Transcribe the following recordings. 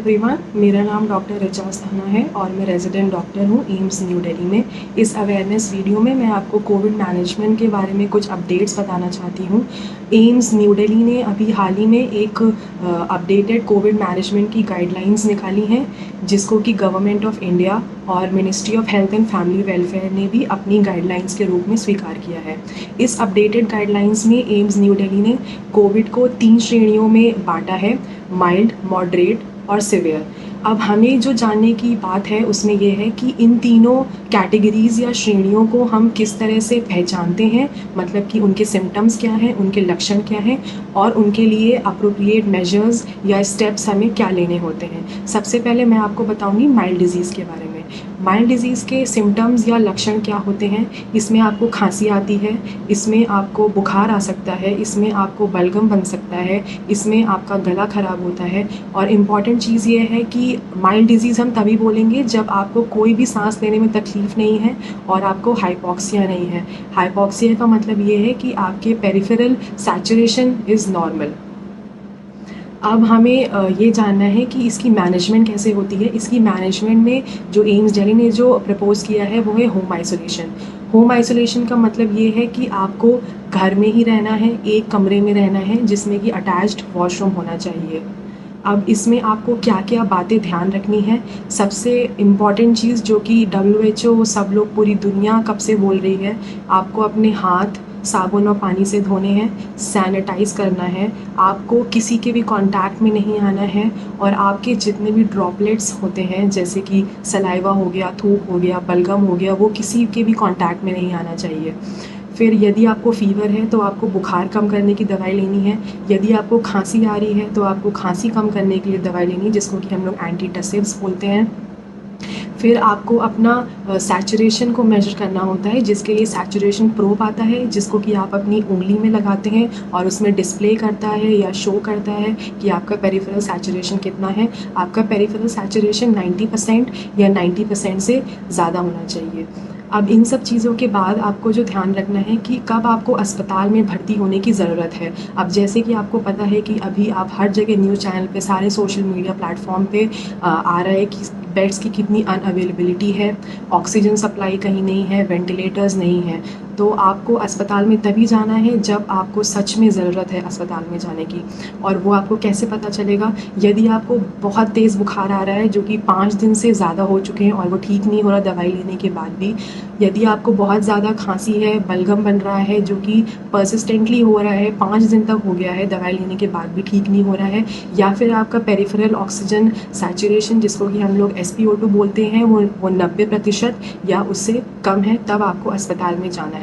Everyone, मेरा नाम doctor Richa Asthana है और मैं रेजिडेंट डॉक्टर हूँ एम्स न्यू दिल्ली में। इस अवेयरनेस वीडियो में मैं आपको कोविड मैनेजमेंट के बारे में कुछ अपडेट्स बताना चाहती हूँ। एम्स न्यू दिल्ली ने अभी हाल ही में एक अपडेटेड कोविड मैनेजमेंट की गाइडलाइंस निकाली हैं, जिसको कि गवर्नमेंट ऑफ इंडिया और ministry of health and family welfare ने भी अपनी गाइडलाइंस के रूप में स्वीकार किया है। इस अपडेटेड गाइडलाइंस में एम्स न्यू दिल्ली ने कोविड को 3 श्रेणियों में बांटा है: माइल्ड, मॉडरेट और सिवियर। अब हमें जो जानने की बात है उसमें यह है कि इन तीनों कैटेगरीज़ या श्रेणियों को हम किस तरह से पहचानते हैं, मतलब कि उनके सिम्टम्स क्या हैं, उनके लक्षण क्या हैं और उनके लिए अप्रोप्रिएट मेजर्स या स्टेप्स हमें क्या लेने होते हैं। सबसे पहले मैं आपको बताऊंगी माइल्ड डिजीज़ के बारे में। माइल्ड डिजीज़ के सिम्टम्स या लक्षण क्या होते हैं? इसमें आपको खांसी आती है, इसमें आपको बुखार आ सकता है, इसमें आपको बलगम बन सकता है, इसमें आपका गला ख़राब होता है। और इम्पॉर्टेंट चीज़ ये है कि माइल्ड डिजीज़ हम तभी बोलेंगे जब आपको कोई भी सांस लेने में तकलीफ़ नहीं है और आपको हाइपॉक्सिया नहीं है। हाइपॉक्सिया का मतलब ये है कि आपके पेरिफेरल सैचुरेशन इज़ नॉर्मल। अब हमें ये जानना है कि इसकी मैनेजमेंट कैसे होती है। इसकी मैनेजमेंट में जो एम्स दिल्ली ने जो प्रपोज़ किया है वो है होम आइसोलेशन। होम आइसोलेशन का मतलब ये है कि आपको घर में ही रहना है, एक कमरे में रहना है जिसमें कि अटैच्ड वॉशरूम होना चाहिए। अब इसमें आपको क्या क्या बातें ध्यान रखनी है? सबसे इम्पॉर्टेंट चीज़ जो कि WHO सब लोग पूरी दुनिया कब से बोल रही है, आपको अपने हाथ साबुन और पानी से धोने हैं, सैनिटाइज़ करना है, आपको किसी के भी कांटेक्ट में नहीं आना है और आपके जितने भी ड्रॉपलेट्स होते हैं जैसे कि सलाइवा हो गया, थूक हो गया, बलगम हो गया, वो किसी के भी कांटेक्ट में नहीं आना चाहिए। फिर यदि आपको फ़ीवर है तो आपको बुखार कम करने की दवाई लेनी है। यदि आपको खांसी आ रही है तो आपको खांसी कम करने के लिए दवाई लेनी है, जिसको कि हम लोग एंटीटसिव्स बोलते हैं। फिर आपको अपना सैचुरेशन को मेजर करना होता है, जिसके लिए सैचुरेशन प्रोब आता है, जिसको कि आप अपनी उंगली में लगाते हैं और उसमें डिस्प्ले करता है या शो करता है कि आपका पेरिफेरल सैचुरेशन कितना है। आपका पेरिफेरल सैचुरेशन 90% या 90% से ज़्यादा होना चाहिए। अब इन सब चीज़ों के बाद आपको जो ध्यान रखना है कि कब आपको अस्पताल में भर्ती होने की ज़रूरत है। अब जैसे कि आपको पता है कि अभी आप हर जगह न्यूज़ चैनल पे, सारे सोशल मीडिया प्लेटफॉर्म पे आ रहा है कि बेड्स की कितनी अनअवेलेबिलिटी है, ऑक्सीजन सप्लाई कहीं नहीं है, वेंटिलेटर्स नहीं है। तो आपको अस्पताल में तभी जाना है जब आपको सच में ज़रूरत है अस्पताल में जाने की। और वो आपको कैसे पता चलेगा? यदि आपको बहुत तेज़ बुखार आ रहा है जो कि 5 दिन से ज़्यादा हो चुके हैं और वो ठीक नहीं हो रहा दवाई लेने के बाद भी, यदि आपको बहुत ज़्यादा खांसी है, बलगम बन रहा है जो कि परसिस्टेंटली हो रहा है, 5 दिन तक हो गया है, दवाई लेने के बाद भी ठीक नहीं हो रहा है, या फिर आपका पेरिफेरल ऑक्सीजन सैचुरेशन जिसको कि हम लोग SpO2 बोलते हैं वो 90% या उससे कम है, तब आपको अस्पताल में जाना है।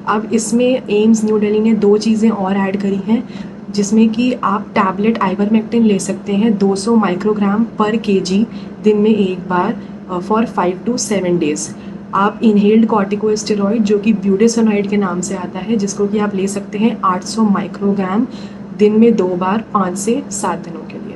अब इसमें एम्स न्यू दिल्ली ने 2 चीज़ें और ऐड करी हैं, जिसमें कि आप टैबलेट आइवरमेक्टिन ले सकते हैं 200 माइक्रोग्राम पर kg दिन में एक बार फॉर 5 to 7 डेज़। आप इनहेल्ड कॉर्टिकोस्टेरॉइड जो कि ब्यूडेसोनाइड के नाम से आता है, जिसको कि आप ले सकते हैं 800 माइक्रोग्राम दिन में 2 बार 5 से 7 दिनों के लिए।